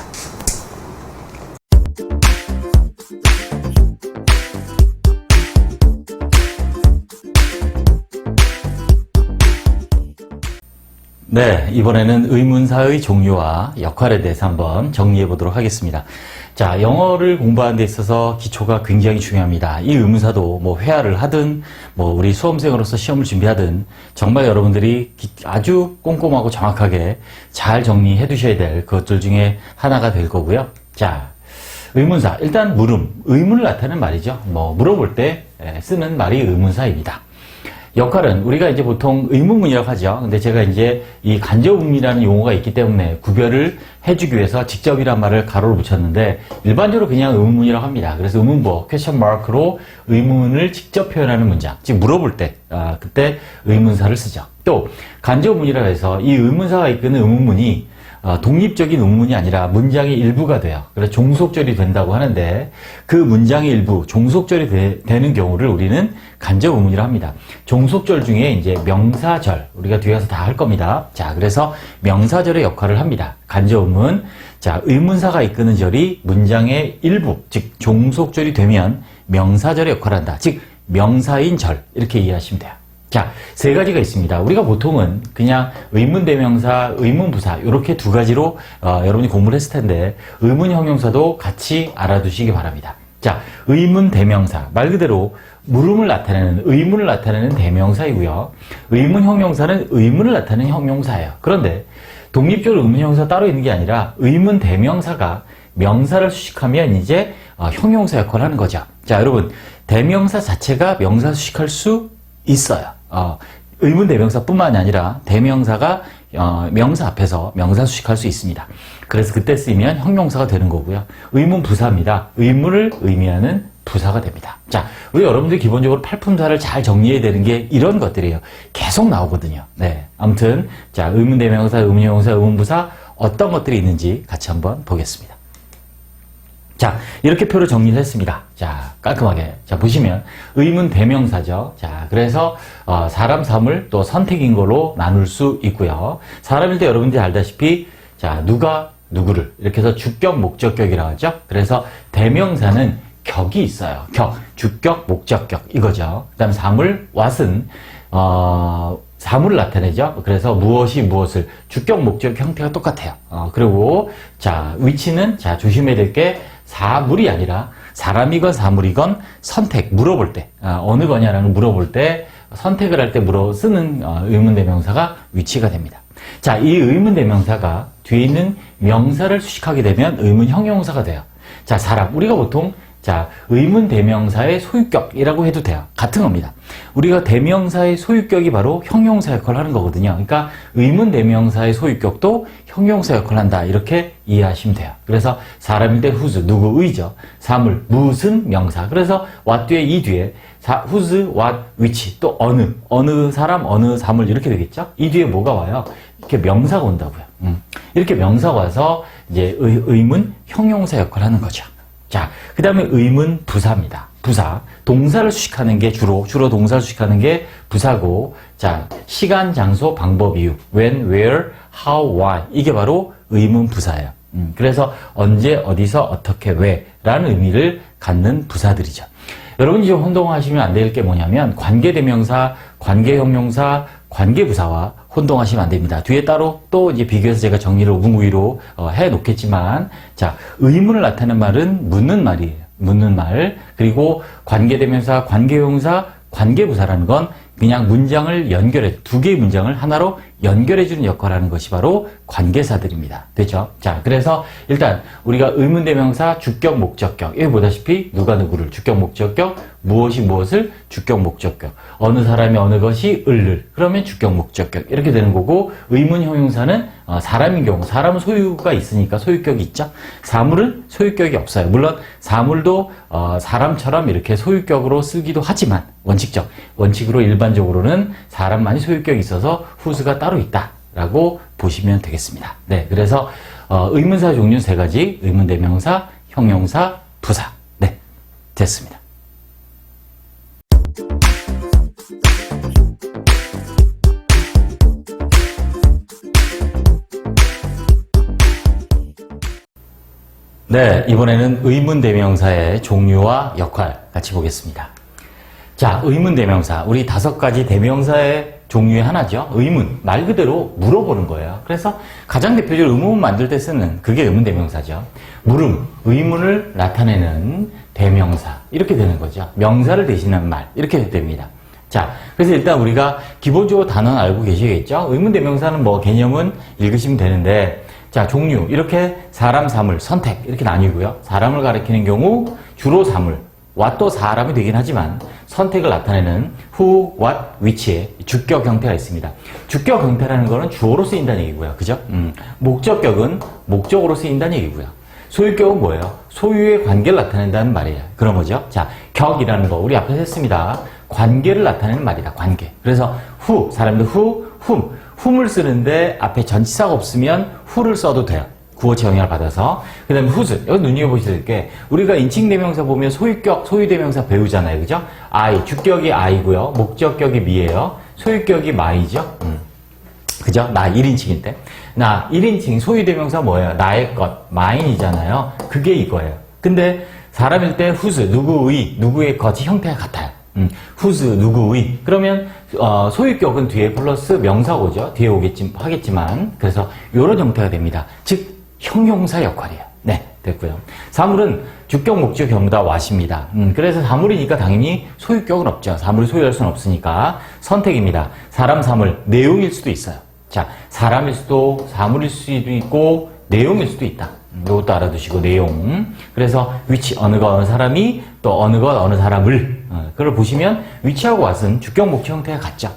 네, 이번에는 의문사의 종류와 역할에 대해서 한번 정리해 보도록 하겠습니다. 자, 영어를 공부하는 데 있어서 기초가 굉장히 중요합니다. 이 의문사도 뭐 회화를 하든 뭐 우리 수험생으로서 시험을 준비하든 정말 여러분들이 아주 꼼꼼하고 정확하게 잘 정리해 두셔야 될 것들 중에 하나가 될 거고요. 자, 의문사. 일단 물음. 의문을 나타내는 말이죠. 뭐, 물어볼 때 쓰는 말이 의문사입니다. 역할은 우리가 이제 보통 의문문이라고 하죠. 근데 제가 이제 이 간접음이라는 용어가 있기 때문에 구별을 해주기 위해서 직접이란 말을 가로로 붙였는데 일반적으로 그냥 의문문이라고 합니다. 그래서 의문부, 퀘스천 마크로 의문을 직접 표현하는 문장. 즉 물어볼 때, 그때 의문사를 쓰죠. 또 간접음이라고 해서 이 의문사가 이끄는 의문문이 독립적인 의문문이 아니라 문장의 일부가 돼요. 그래서 종속절이 된다고 하는데 그 문장의 일부, 종속절이 되는 경우를 우리는 간접 의문이라고 합니다. 종속절 중에 이제 명사절, 우리가 뒤에 가서 다 할 겁니다. 자, 그래서 명사절의 역할을 합니다. 간접 의문. 자, 의문사가 이끄는 절이 문장의 일부, 즉 종속절이 되면 명사절의 역할을 한다. 즉 명사인 절, 이렇게 이해하시면 돼요. 자, 세 가지가 있습니다. 우리가 보통은 그냥 의문대명사, 의문부사 이렇게 두 가지로 여러분이 공부를 했을 텐데 의문 형용사도 같이 알아두시기 바랍니다. 자, 의문대명사 말 그대로 물음을 나타내는, 의문을 나타내는 대명사이고요. 의문 형용사는 의문을 나타내는 형용사예요. 그런데 독립적으로 의문 형용사 따로 있는 게 아니라 의문 대명사가 명사를 수식하면 이제 형용사 역할을 하는 거죠. 자, 여러분 대명사 자체가 명사 수식할 수 있어요. 의문 대명사뿐만이 아니라 대명사가 명사 앞에서 명사 수식할 수 있습니다. 그래서 그때 쓰이면 형용사가 되는 거고요. 의문 부사입니다. 의문을 의미하는 부사가 됩니다. 자, 우리 여러분들 기본적으로 팔품사를 잘 정리해야 되는 게 이런 것들이에요. 계속 나오거든요. 네, 아무튼 자, 의문 대명사, 의문 형용사, 의문 부사 어떤 것들이 있는지 같이 한번 보겠습니다. 자, 이렇게 표를 정리를 했습니다. 자, 깔끔하게. 자, 보시면 의문 대명사죠. 자, 그래서 사람, 사물, 또 선택인 걸로 나눌 수 있고요. 사람일 때 여러분들이 알다시피 자, 누가 누구를 이렇게 해서 주격, 목적격이라고 하죠. 그래서 대명사는 격이 있어요. 격, 주격, 목적격 이거죠. 그 다음에 사물, what은 사물을 나타내죠. 그래서 무엇이 무엇을, 주격, 목적 형태가 똑같아요. 그리고 자, 위치는 자, 조심해야 될 게 사물이 아니라 사람이건 사물이건 선택, 물어볼 때 어느 거냐라는 물어볼 때 선택을 할 때 쓰는 의문대명사가 위치가 됩니다. 자, 이 의문대명사가 뒤에 있는 명사를 수식하게 되면 의문형용사가 돼요. 자, 사람, 우리가 보통 자, 의문대명사의 소유격이라고 해도 돼요. 같은 겁니다. 우리가 대명사의 소유격이 바로 형용사 역할을 하는 거거든요. 그러니까 의문대명사의 소유격도 형용사 역할을 한다. 이렇게 이해하시면 돼요. 그래서 사람일 때 whose, 누구의죠. 사물, 무슨 명사. 그래서 what 뒤에 이 뒤에 whose, what, which, 또 어느 사람, 어느 사물 이렇게 되겠죠. 이 뒤에 뭐가 와요? 이렇게 명사가 온다고요. 이렇게 명사가 와서 이제 의문, 형용사 역할을 하는 거죠. 자, 그 다음에 의문 부사입니다. 부사. 동사를 수식하는 게 주로 동사를 수식하는 게 부사고, 자, 시간, 장소, 방법, 이유. when, where, how, why. 이게 바로 의문 부사예요. 그래서 언제, 어디서, 어떻게, 왜 라는 의미를 갖는 부사들이죠. 여러분이 좀 혼동하시면 안 될 게 뭐냐면 관계대명사, 관계형용사, 관계부사와 혼동하시면 안 됩니다. 뒤에 따로 또 이제 비교해서 제가 정리를 5분 9위로 해 놓겠지만, 자, 의문을 나타내는 말은 묻는 말이에요. 묻는 말. 그리고 관계대명사, 관계형용사, 관계부사라는 건 그냥 문장을 연결해, 두 개의 문장을 하나로 연결해주는 역할을 하는 것이 바로 관계사들입니다. 됐죠? 자, 그래서 일단 우리가 의문대명사, 주격, 목적격. 여기 보다시피 누가 누구를, 주격, 목적격, 무엇이 무엇을, 주격, 목적격. 어느 사람이 어느 것이 을을. 그러면 주격, 목적격. 이렇게 되는 거고, 의문형용사는 사람인 경우, 사람은 소유가 있으니까 소유격이 있죠? 사물은 소유격이 없어요. 물론 사물도 사람처럼 이렇게 소유격으로 쓰기도 하지만 원칙으로 일반적으로는 사람만이 소유격이 있어서 whose가 따로 있다라고 보시면 되겠습니다. 네, 그래서 의문사 종류는 세 가지, 의문대명사, 형용사, 부사. 네, 됐습니다. 네, 이번에는 의문대명사의 종류와 역할 같이 보겠습니다. 자, 의문대명사. 우리 5가지 대명사의 종류의 하나죠. 의문. 말 그대로 물어보는 거예요. 그래서 가장 대표적으로 의문문 만들 때 쓰는 그게 의문대명사죠. 물음, 의문을 나타내는 대명사. 이렇게 되는 거죠. 명사를 대신한 말. 이렇게 됩니다. 자, 그래서 일단 우리가 기본적으로 단어는 알고 계시겠죠? 의문대명사는 뭐 개념은 읽으시면 되는데, 자, 종류. 이렇게 사람, 사물, 선택. 이렇게 나뉘고요. 사람을 가리키는 경우 주로 사물. what도 사람이 되긴 하지만 선택을 나타내는 who, what, which의 주격 형태가 있습니다. 주격 형태라는 거는 주어로 쓰인다는 얘기고요. 그죠? 목적격은 목적으로 쓰인다는 얘기고요. 소유격은 뭐예요? 소유의 관계를 나타낸다는 말이에요. 그런 거죠. 자, 격이라는 거 우리 앞에서 했습니다. 관계를 나타내는 말이다. 관계. 그래서 who, 사람들 whom을 쓰는데 앞에 전치사가 없으면 who를 써도 돼요. 구어체 영향을 받아서. 그 다음에 whose. 여기 눈여겨보실 게 우리가 인칭대명사 보면 소유격, 소유대명사 배우잖아요. 그죠? I, 주격이 I고요. 목적격이 me예요. 소유격이 my죠. 그죠? 나 1인칭인데. 나 1인칭 소유대명사 뭐예요? 나의 것, mine이잖아요. 그게 이거예요. 근데 사람일 때 whose, 누구의 것이 형태가 같아요. whose, 누구의. 그러면 소유격은 뒤에 플러스 명사고죠. 뒤에 하겠지만. 그래서 이런 형태가 됩니다. 즉 형용사 역할이에요. 네, 됐고요. 사물은 주격, 목적 전부 다 what입니다. 그래서 사물이니까 당연히 소유격은 없죠. 사물이 소유할 수는 없으니까 선택입니다. 사람, 사물, 내용일 수도 있어요. 자, 사람일 수도, 사물일 수도 있고, 내용일 수도 있다. 이것도 알아두시고, 내용. 그래서 which, 어느 것, 어느 사람이, 또 어느 것, 어느 사람을. 그걸 보시면 which하고 what은 주격, 목적 형태가 같죠.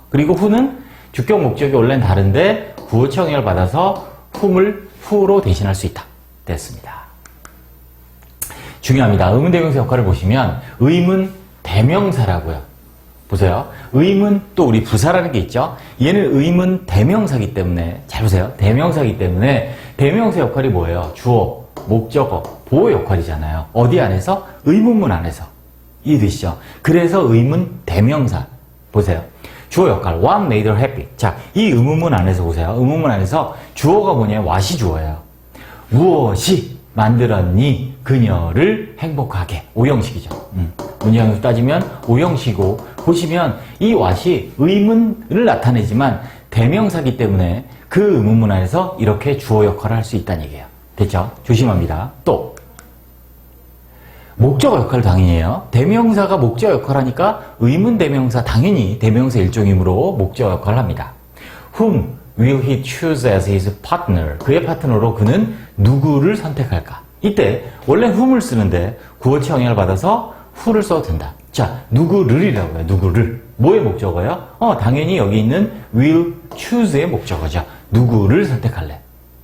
그리고 who는 주격, 목적이 원래는 다른데 구어체 영향을 받아서 who로 대신할 수 있다. 됐습니다. 중요합니다. 의문대명사 역할을 보시면 의문 대명사라고요. 보세요. 의문 또 우리 부사라는 게 있죠. 얘는 의문 대명사기 때문에 잘 보세요. 대명사기 때문에 대명사 역할이 뭐예요? 주어, 목적어, 보호 역할이잖아요. 어디 안에서? 의문문 안에서. 이해되시죠? 그래서 의문 대명사. 보세요. 주어 역할. What made her happy? 자, 이 의문문 안에서 보세요. 의문문 안에서 주어가 뭐냐면 what이 주어예요. 무엇이 만들었니 그녀를 행복하게. 오형식이죠. 문장에서 따지면 오형식이고 보시면 이 what이 의문을 나타내지만 대명사기 때문에 그 의문문 안에서 이렇게 주어 역할을 할 수 있다는 얘기예요. 됐죠? 조심합니다. 또 목적어 역할을 당연히 해요. 대명사가 목적어 역할을 하니까 의문 대명사 당연히 대명사 일종이므로 목적어 역할을 합니다. Whom will he choose as his partner? 그의 파트너로 그는 누구를 선택할까? 이때 원래 whom을 쓰는데 구어체 영향을 받아서 who를 써도 된다. 자, 누구를이라고 해요. 누구를. 뭐의 목적어예요? 당연히 여기 있는 will choose의 목적어죠. 누구를 선택할래.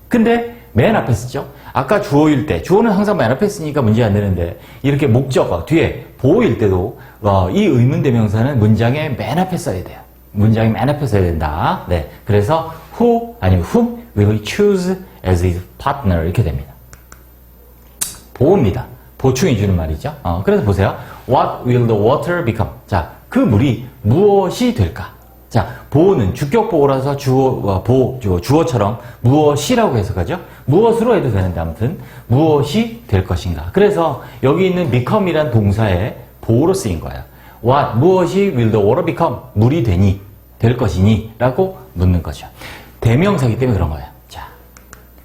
근데 맨 앞에 쓰죠? 아까 주어일 때, 주어는 항상 맨 앞에 쓰니까 문제 안 되는데, 이렇게 목적어, 뒤에 보어일 때도, 이 의문대명사는 문장의 맨 앞에 써야 돼요. 문장의 맨 앞에 써야 된다. 네. 그래서, who, 아니면 whom will he choose as his partner. 이렇게 됩니다. 보호입니다. 보충해주는 말이죠. 그래서 보세요. What will the water become? 자, 그 물이 무엇이 될까? 자, 보호는 주격 보호라서 주어처럼 무엇이라고 해석하죠? 무엇으로 해도 되는데 아무튼 무엇이 될 것인가. 그래서 여기 있는 become이란 동사의 보호로 쓰인 거예요. What, 무엇이 will the water become? 물이 되니, 될 것이니? 라고 묻는 거죠. 대명사이기 때문에 그런 거예요. 자,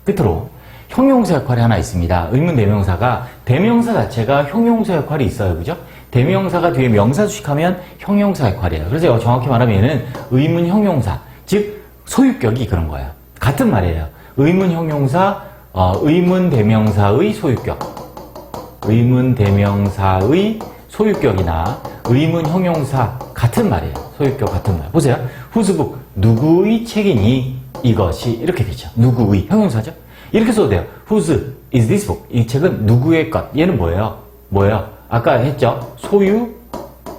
끝으로 형용사 역할이 하나 있습니다. 의문 대명사가 대명사 자체가 형용사 역할이 있어요. 그죠? 대명사가 뒤에 명사 수식하면 형용사 역할이에요. 그래서 정확히 말하면 얘는 의문 형용사, 즉 소유격이 그런 거예요. 같은 말이에요. 의문 형용사, 의문 대명사의 소유격. 의문 대명사의 소유격이나 의문 형용사 같은 말이에요. 소유격 같은 말. 보세요. whose book, 누구의 책이니 이것이 이렇게 되죠. 누구의 형용사죠. 이렇게 써도 돼요. Whose is this book? 이 책은 누구의 것? 얘는 뭐예요? 아까 했죠? 소유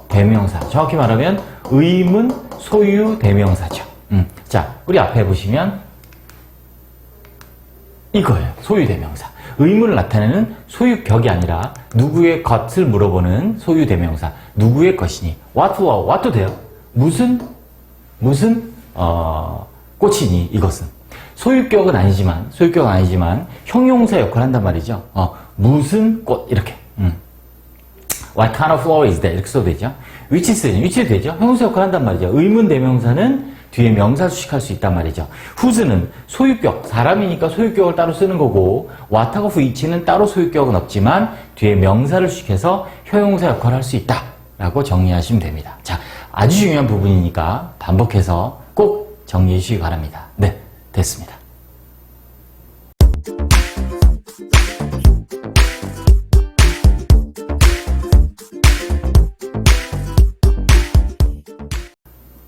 대명사. 정확히 말하면 의문 소유 대명사죠. 자, 우리 앞에 보시면 이거예요. 소유 대명사. 의문을 나타내는 소유격이 아니라 누구의 것을 물어보는 소유 대명사. 누구의 것이니? what도 돼요. 무슨 꽃이니? 이것은. 소유격은 아니지만 형용사 역할을 한단 말이죠. 무슨 꽃 이렇게. What kind of flower is that? 이렇게 써도 되죠. which도 되죠. 형용사 역할을 한단 말이죠. 의문 대명사는 뒤에 명사 수식할 수 있단 말이죠. whose는 소유격, 사람이니까 소유격을 따로 쓰는 거고 what하고 which는 따로 소유격은 없지만 뒤에 명사를 수식해서 형용사 역할을 할 수 있다 라고 정리하시면 됩니다. 자, 아주 중요한 부분이니까 반복해서 꼭 정리해 주시기 바랍니다. 네, 됐습니다.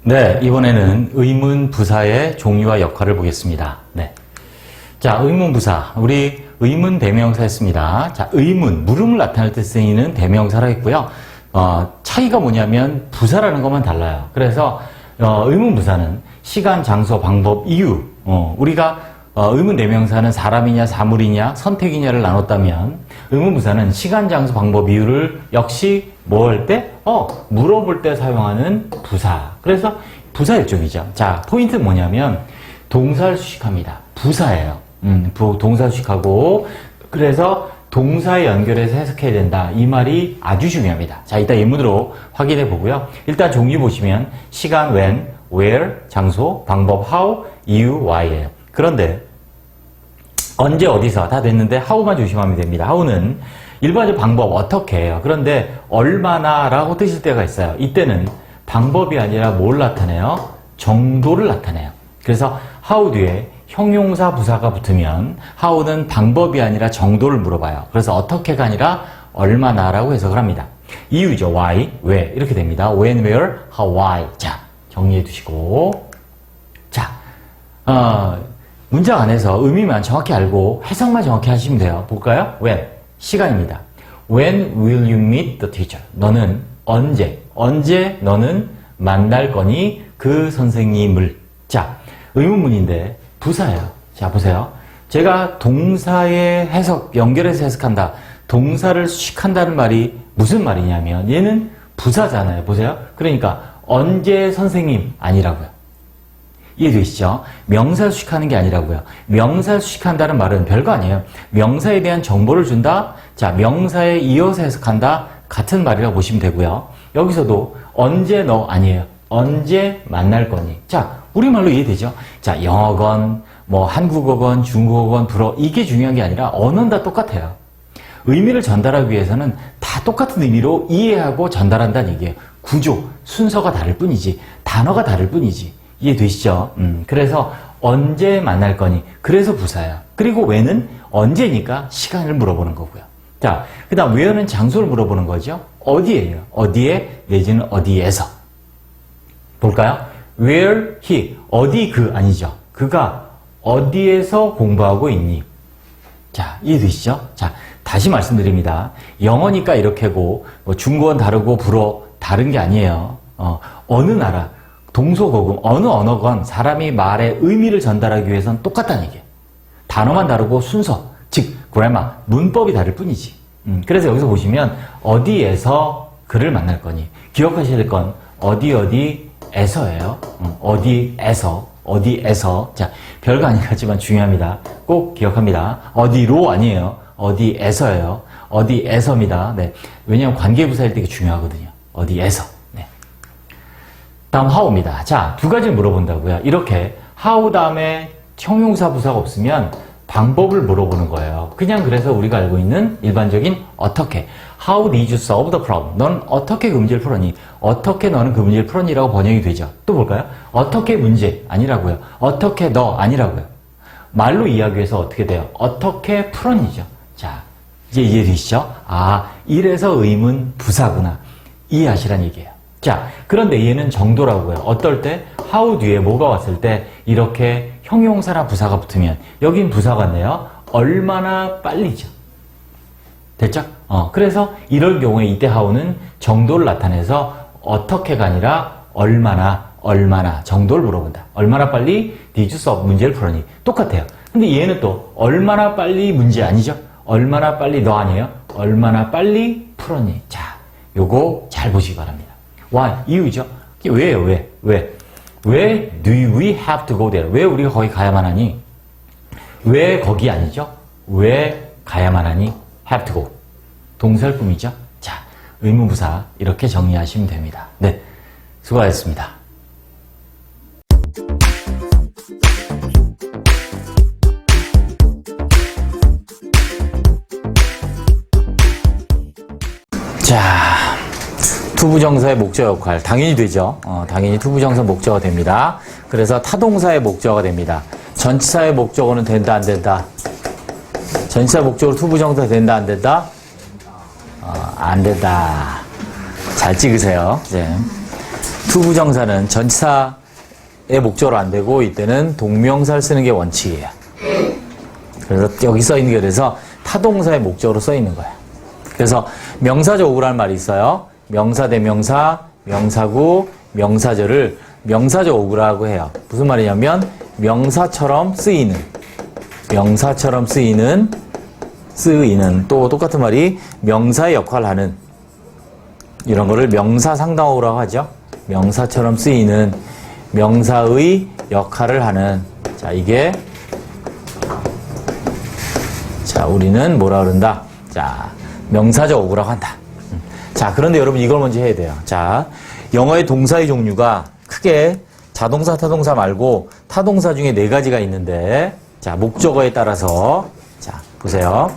네, 이번에는 의문 부사의 종류와 역할을 보겠습니다. 네. 자, 의문 부사. 우리 의문 대명사 했습니다. 자, 의문, 물음을 나타낼 때 쓰이는 대명사라 했고요. 차이가 뭐냐면 부사라는 것만 달라요. 그래서 의문 부사는 시간, 장소, 방법, 이유. 우리가 의문 대명사는 사람이냐, 사물이냐, 선택이냐를 나눴다면 의문 부사는 시간, 장소, 방법, 이유를 역시 뭐 할 때? 물어볼 때 사용하는 부사. 그래서 부사 일종이죠. 자, 포인트는 뭐냐면 동사를 수식합니다. 부사예요. 동사 수식하고 그래서 동사에 연결해서 해석해야 된다. 이 말이 아주 중요합니다. 자, 이따 예문으로 확인해 보고요. 일단 종류 보시면 시간 when, where, 장소, 방법 how, 이유 why예요. 그런데 언제 어디서 다 됐는데 how만 조심하면 됩니다. how는 일반적 방법 어떻게 해요. 그런데 얼마나 라고 뜻일 때가 있어요. 이때는 방법이 아니라 뭘 나타내요? 정도를 나타내요. 그래서 how 뒤에 형용사 부사가 붙으면 how는 방법이 아니라 정도를 물어봐요. 그래서 어떻게가 아니라 얼마나라고 해석을 합니다. 이유죠. why, 왜 이렇게 됩니다. when, where, how, why. 자, 정리해 두시고 자, 문장 안에서 의미만 정확히 알고 해석만 정확히 하시면 돼요. 볼까요? when, 시간입니다. When will you meet the teacher? 너는 언제 너는 만날 거니 그 선생님을. 자, 의문문인데 부사예요. 자, 보세요. 제가 동사의 해석, 연결해서 해석한다. 동사를 수식한다는 말이 무슨 말이냐면 얘는 부사잖아요. 보세요. 그러니까 언제 선생님 아니라고요. 이해되시죠? 명사를 수식하는 게 아니라고요. 명사를 수식한다는 말은 별거 아니에요. 명사에 대한 정보를 준다. 자, 명사에 이어서 해석한다. 같은 말이라고 보시면 되고요. 여기서도 언제 너 아니에요. 언제 만날 거니. 자, 우리말로 이해되죠? 자, 영어건, 한국어건, 중국어건, 불어 이게 중요한 게 아니라 언어는 다 똑같아요. 의미를 전달하기 위해서는 다 똑같은 의미로 이해하고 전달한다는 얘기예요. 구조, 순서가 다를 뿐이지 단어가 다를 뿐이지. 이해되시죠? 그래서 언제 만날 거니? 그래서 부사예요. 그리고 when은 언제니까 시간을 물어보는 거고요. 자, 그 다음 where는 장소를 물어보는 거죠. 어디에요? 어디에 내지는 어디에서. 볼까요? where he, 어디 그 아니죠. 그가 어디에서 공부하고 있니? 자, 이해되시죠? 자, 다시 말씀드립니다. 영어니까 이렇게고 중국어는 다르고 불어 다른 게 아니에요. 어느 나라 동서고금 어느 언어건 사람이 말의 의미를 전달하기 위해서는 똑같다는 얘기예요. 단어만 다르고 순서, 즉 grammar, 문법이 다를 뿐이지. 그래서 여기서 보시면 어디에서 그를 만날 거니 기억하셔야 될 건 어디에서예요. 어디에서. 자, 별거 아닌 것 같지만 중요합니다. 꼭 기억합니다. 어디로 아니에요. 어디에서예요. 어디에서입니다. 네. 왜냐하면 관계부사일 때 이게 중요하거든요. 어디에서. 다음 how입니다. 자, 두 가지를 물어본다고요. 이렇게 how 다음에 형용사 부사가 없으면 방법을 물어보는 거예요. 그냥 그래서 우리가 알고 있는 일반적인 어떻게 How did you solve the problem? 넌 어떻게 그 문제를 풀었니? 어떻게 너는 그 문제를 풀었니라고 번역이 되죠. 또 볼까요? 어떻게 문제 아니라고요. 어떻게 너 아니라고요. 말로 이야기해서 어떻게 돼요? 어떻게 풀었니죠. 자, 이제 이해되시죠? 아, 이래서 의문 부사구나. 이해하시란 얘기예요. 자, 그런데 얘는 정도라고요. 어떨 때 how 뒤에 뭐가 왔을 때 이렇게 형용사나 부사가 붙으면 여긴 부사 같네요. 얼마나 빨리죠. 됐죠? 그래서 이럴 경우에 이때 how는 정도를 나타내서 어떻게가 아니라 얼마나 정도를 물어본다. 얼마나 빨리 did you solve 문제를 풀었니? 똑같아요. 근데 얘는 또 얼마나 빨리 문제 아니죠? 얼마나 빨리 너 아니에요? 얼마나 빨리 풀었니? 자, 요거 잘 보시기 바랍니다. Why? 이유죠. 왜요? 왜 do we have to go there? 왜 우리가 거기 가야만 하니? 왜 거기 아니죠? 왜 가야만 하니? have to go. 동사일 뿐이죠. 자, 의문부사 이렇게 정리하시면 됩니다. 네, 수고하셨습니다. 자, 투부정사의 목적 역할 당연히 되죠. 당연히 투부정사 목적어가 됩니다. 그래서 타동사의 목적어가 됩니다. 전치사의 목적어는 된다 안 된다? 전치사 목적으로 투부정사 된다 안 된다? 안 된다. 잘 찍으세요. 네. 투부정사는 전치사의 목적으로 안 되고 이때는 동명사를 쓰는 게 원칙이에요. 그래서 여기 써 있는 게 그래서 타동사의 목적으로 써 있는 거예요. 그래서 명사적 오구라는 말이 있어요. 명사 대명사, 명사구, 명사절을 명사적 오구라고 해요. 무슨 말이냐면 명사처럼 쓰이는 또 똑같은 말이 명사의 역할을 하는 이런 거를 명사상당어구라고 하죠. 명사처럼 쓰이는 명사의 역할을 하는 자 이게 자 우리는 뭐라 그런다. 자 명사적 어구라고 한다. 자 그런데 여러분 이걸 먼저 해야 돼요. 자 영어의 동사의 종류가 크게 자동사, 타동사 말고 타동사 중에 4가지가 있는데 자 목적어에 따라서 자 보세요.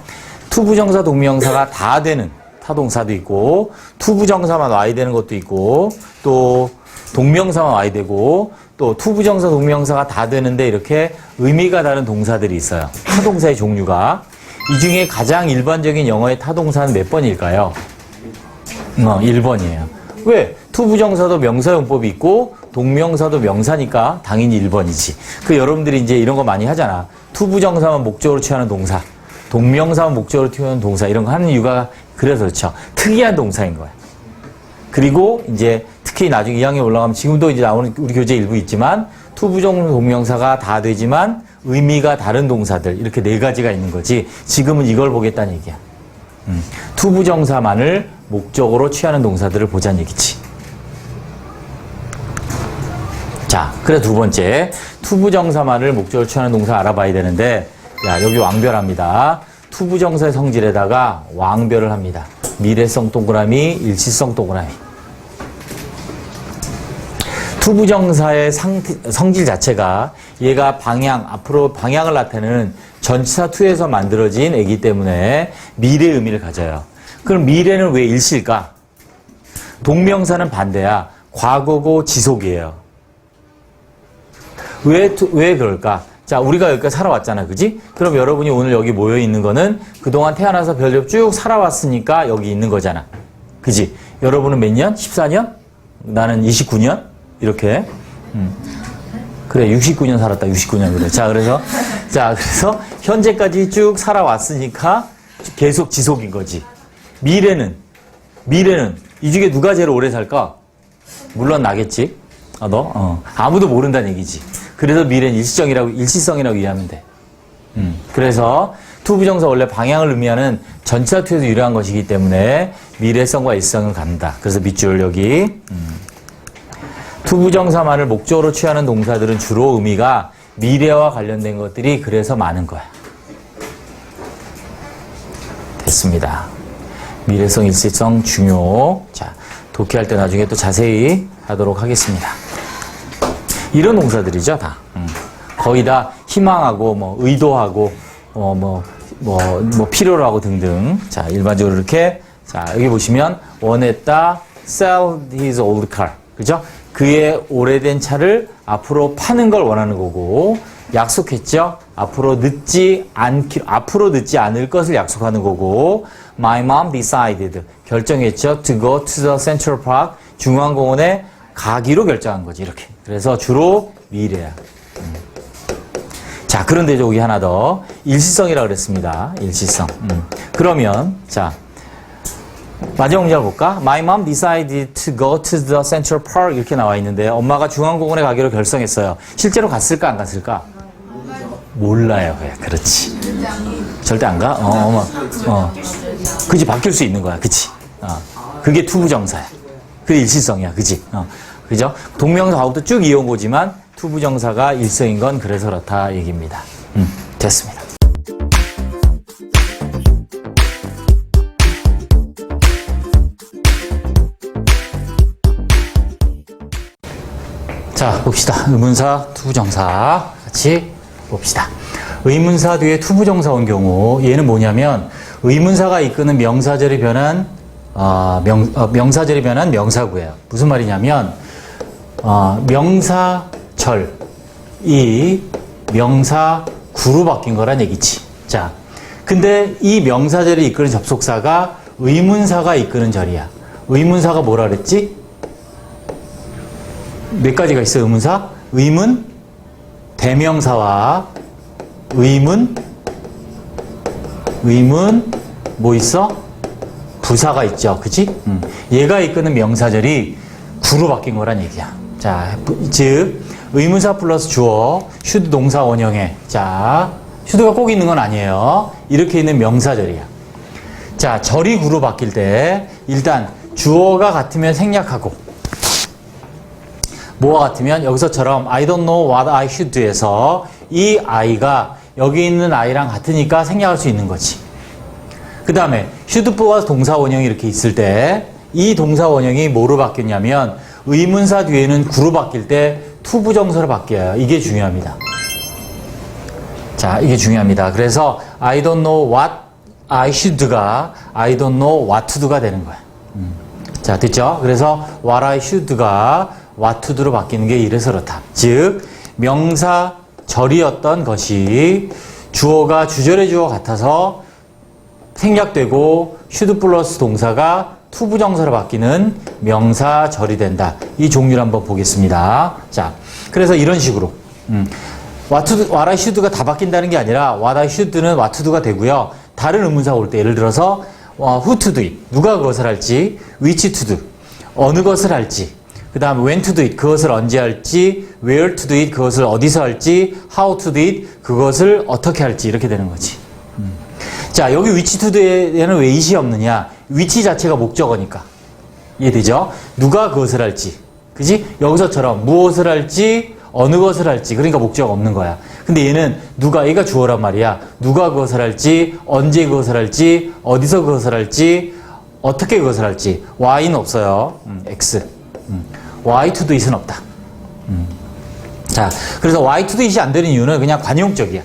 투부정사, 동명사가 다 되는 타동사도 있고 투부정사만 와야 되는 것도 있고 또 동명사만 와야 되고 또 투부정사, 동명사가 다 되는데 이렇게 의미가 다른 동사들이 있어요. 타동사의 종류가 이 중에 가장 일반적인 영어의 타동사는 몇 번일까요? 1번이에요. 왜? 투부정사도 명사용법이 있고 동명사도 명사니까 당연히 1번이지. 그 여러분들이 이제 이런 거 많이 하잖아. 투부정사만 목적으로 취하는 동사, 동명사만 목적으로 취하는 동사 이런 거 하는 이유가 그래서 그렇죠. 특이한 동사인 거야. 그리고 이제 특히 나중에 2학년 올라가면 지금도 이제 나오는 우리 교재 일부 있지만 투부정사, 동명사가 다 되지만 의미가 다른 동사들 이렇게 4가지가 있는 거지. 지금은 이걸 보겠다는 얘기야. 투부정사만을 목적으로 취하는 동사들을 보자는 얘기지. 자, 그래 두 번째 투부정사만을 목적으로 취하는 동사 알아봐야 되는데 야 여기 왕별합니다. 투부정사의 성질에다가 왕별을 합니다. 미래성 동그라미, 일시성 동그라미. 투부정사의 성질 자체가 얘가 방향, 앞으로 방향을 나타내는 전치사 투에서 만들어진 애기 때문에 미래 의미를 가져요. 그럼 미래는 왜 일시일까? 동명사는 반대야. 과거고 지속이에요. 왜 그럴까? 자, 우리가 여기까지 살아왔잖아. 그지? 그럼 여러분이 오늘 여기 모여 있는 거는 그동안 태어나서 별로 쭉 살아왔으니까 여기 있는 거잖아. 그지? 여러분은 몇 년? 14년? 나는 29년? 이렇게. 그래, 69년 살았다. 69년. 그래. 그래서 현재까지 쭉 살아왔으니까 계속 지속인 거지. 미래는 이 중에 누가 제일 오래 살까? 물론 나겠지. 아무도 모른다는 얘기지. 그래서 미래는 일시성이라고 이해하면 돼. 그래서 투부정사 원래 방향을 의미하는 전치사 투에서 유래한 것이기 때문에 미래성과 일시성을 갖는다. 그래서 밑줄 여기. 투부정사만을 목적으로 취하는 동사들은 주로 의미가 미래와 관련된 것들이 그래서 많은 거야. 됐습니다. 미래성, 일시성 중요. 자, 독해할 때 나중에 또 자세히 하도록 하겠습니다. 이런 동사들이죠, 다. 거의 다 희망하고, 의도하고, 필요로 하고 등등. 자, 일반적으로 이렇게. 자, 여기 보시면, 원했다, sell his old car. 그죠? 그의 오래된 차를 앞으로 파는 걸 원하는 거고, 약속했죠? 앞으로 늦지 않을 것을 약속하는 거고, my mom decided. 결정했죠? to go to the Central Park. 중앙공원에 가기로 결정한 거지, 이렇게. 그래서 주로 미래야. 자, 그런데 여기 하나 더. 일시성이라고 그랬습니다. 일시성. 그러면, 자, 마지막 문제를 볼까? My mom decided to go to the Central Park. 이렇게 나와 있는데, 엄마가 중앙공원에 가기로 결성했어요. 실제로 갔을까, 안 갔을까? 몰라요. 그렇지. 절대 안 가? 그지, 바뀔 수 있는 거야. 그치? 그게 투부정사야. 그게 일시성이야. 그지? 그죠? 동명사하고도 쭉 이어온 거지만 투부정사가 일성인 건 그래서 그렇다 얘기입니다. 됐습니다. 자, 봅시다. 의문사, 투부정사 같이 봅시다. 의문사 뒤에 투부정사 온 경우 얘는 뭐냐면 의문사가 이끄는 명사절이 변한 명사절이 변한 명사구예요. 무슨 말이냐면 명사절이 명사구로 바뀐 거란 얘기지. 자, 근데 이 명사절이 이끄는 접속사가 의문사가 이끄는 절이야. 의문사가 뭐라 그랬지? 몇 가지가 있어요, 의문사? 의문, 대명사와 의문, 뭐 있어? 부사가 있죠. 그치? 얘가 이끄는 명사절이 구로 바뀐 거란 얘기야. 자, 즉, 의문사 플러스 주어, should 동사 원형에. 자, should가 꼭 있는 건 아니에요. 이렇게 있는 명사절이야. 자, 절이 구로 바뀔 때, 일단, 주어가 같으면 생략하고, 뭐와 같으면 여기서처럼 I don't know what I should do에서 이 I가 여기 있는 I랑 같으니까 생략할 수 있는 거지. 그 다음에 should 플러스 동사 원형이 이렇게 있을 때 이 동사 원형이 뭐로 바뀌었냐면 의문사 뒤에는 구로 바뀔 때 to 부정사로 바뀌어요. 이게 중요합니다. 자, 이게 중요합니다. 그래서 I don't know what I should가 I don't know what to do가 되는 거야. 자, 됐죠? 그래서 what I should가 what to do로 바뀌는 게 이래서 그렇다. 즉, 명사 절이었던 것이 주어가 주절의 주어 같아서 생략되고 should 플러스 동사가 to 부정사로 바뀌는 명사절이 된다. 이 종류를 한번 보겠습니다. 자, 그래서 이런 식으로 what I should가 다 바뀐다는 게 아니라 what I should는 what to do가 되고요. 다른 의문사가 올 때 예를 들어서 who to do it, 누가 그것을 할지, which to do, 어느 것을 할지, 그 다음 when to do it, 그것을 언제 할지, where to do it, 그것을 어디서 할지, how to do it, 그것을 어떻게 할지 이렇게 되는 거지. 자, 여기 which to do에는 왜 it이 없느냐? which 자체가 목적어니까. 이해되죠? 누가 그것을 할지. 그지? 여기서처럼 무엇을 할지, 어느 것을 할지. 그러니까 목적어 없는 거야. 근데 얘는 얘가 주어란 말이야. 누가 그것을 할지, 언제 그것을 할지, 어디서 그것을 할지, 어떻게 그것을 할지. y는 없어요. x. y to do it은 없다. 자, 그래서 y to do it이 안 되는 이유는 그냥 관용적이야.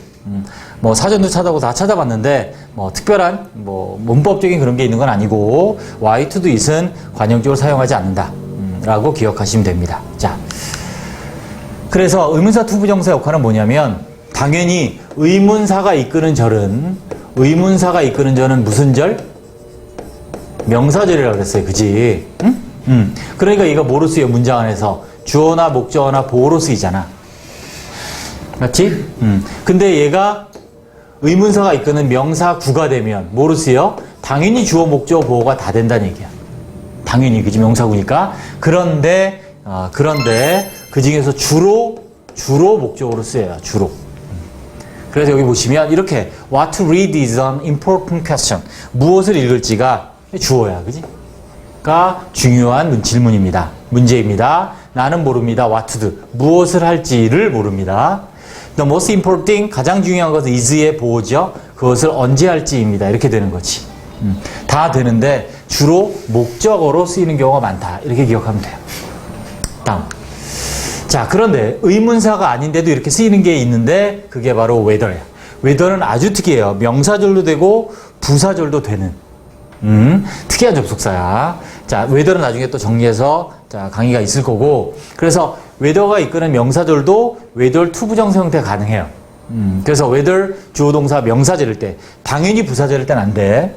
뭐 사전도 찾아보고 다 찾아봤는데 뭐 특별한 뭐 문법적인 그런 게 있는 건 아니고 y to do it은 관용적으로 사용하지 않는다. 라고 기억하시면 됩니다. 자, 그래서 의문사 to 부정사 역할은 뭐냐면 당연히 의문사가 이끄는 절은 무슨 절? 명사절이라고 그랬어요. 그지? 응? 그러니까 얘가 뭐로 쓰여? 문장 안에서 주어나 목적어나 보어로 쓰이잖아. 맞지? 근데 얘가 의문사가 이끄는 명사구가 되면 뭐로 쓰여? 당연히 주어, 목적어, 보어가 다 된다는 얘기야. 당연히, 그지? 명사구니까. 그런데 그 중에서 주로 목적어로 쓰여요. 주로. 그래서 여기 보시면 이렇게 What to read is an important question. 무엇을 읽을지가 주어야. 그지? 가 중요한 질문입니다. 문제입니다. 나는 모릅니다. What to do. 무엇을 할지를 모릅니다. The most important thing, 가장 중요한 것은 is의 보어죠. 그것을 언제 할지입니다. 이렇게 되는 거지. 다 되는데 주로 목적어로 쓰이는 경우가 많다. 이렇게 기억하면 돼요. 다음. 자, 그런데 의문사가 아닌데도 이렇게 쓰이는 게 있는데 그게 바로 whether야. whether는 아주 특이해요. 명사절도 되고 부사절도 되는 특이한 접속사야. 자, whether는 나중에 또 정리해서 자, 강의가 있을 거고, 그래서 whether가 이끄는 명사절도 whether to 부정사 형태 가능해요. 그래서 whether 주어 동사 명사절일 때, 당연히 부사절일 땐 안 돼.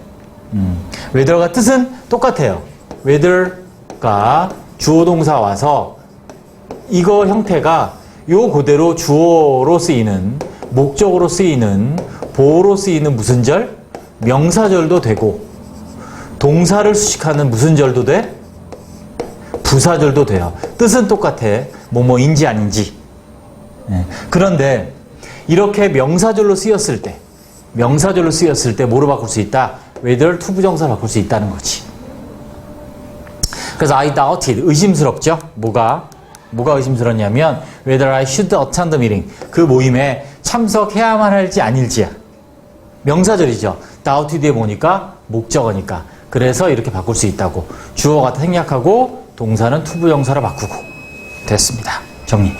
whether가 뜻은 똑같아요. whether가 주어 동사 와서 이거 형태가 요 그대로 주어로 쓰이는, 목적으로 쓰이는, 보어로 쓰이는 무슨 절? 명사절도 되고, 동사를 수식하는 무슨 절도 돼? 부사절도 돼요. 뜻은 똑같아. 뭐뭐인지 아닌지. 그런데 이렇게 명사절로 쓰였을 때 뭐로 바꿀 수 있다? whether to 부정사로 바꿀 수 있다는 거지. 그래서 I doubted, 의심스럽죠? 뭐가 의심스럽냐면 whether I should attend the meeting, 그 모임에 참석해야만 할지 아닐지야. 명사절이죠. doubted에 보니까 목적어니까. 그래서 이렇게 바꿀 수 있다고. 주어가 생략하고 동사는 to 부정사로 바꾸고. 됐습니다. 정리.